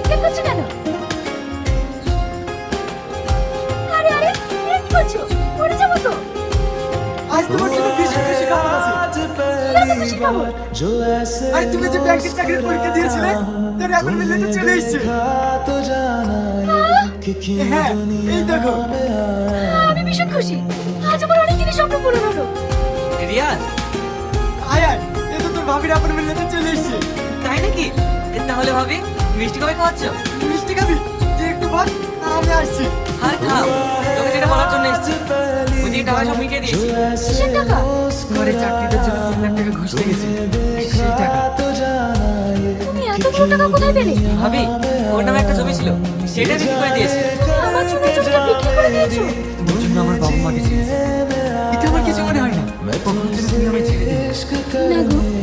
চিৎকার করছো কেন? আরে আরে এ কি করছো? পড়ে যাবো তো। আজ তোমার জন্য খুশি খুশি খবর আছে। এত খুশি খবর? আরে তুমি যে ব্যাংকের চাকরির পরীক্ষা দিয়েছিলে তার অ্যাপয়েন্টমেন্ট লেটার চলে এসেছে। হ্যাঁ এই দেখো। আমি ভীষণ খুশি। আজ আমার অনেক দিনের স্বপ্ন পূরণ হলো। রিয়াজ, আয় আয়, এই তো তোর ভাবির অ্যাপয়েন্টমেন্ট লেটার চলে এসেছে। তাই নাকি? তাহলে ভাবি মিষ্টি কবে খাওয়াচ্ছ? মিষ্টি খাবি? তুই একটু বল, আমি আসছি। আর থাম, তোকে যেটা বলার জন্য এসেছি ওইদিকে টাকা সব মিটিয়ে দিয়েছি। কিসের টাকা? ঘরে চাকরিটার জন্য 3 লাখ টাকা ঘুষ লেগেছে, সেই টাকা। তুমি এত বড় টাকা কোথায় পেলে? ভাবি, ওর নামে একটা জমি ছিল, সেটা বিক্রি করে দিয়েছে। আমার ছোট জমিটা বিক্রি করে দিয়েছো? ওর জন্য আমার বাবা মাকে ছেড়ে দিয়েছে। এতে আমার কিছু মনে হয় না, কখনো যেন তুমি আমায় ছেড়ে দিও। না গো,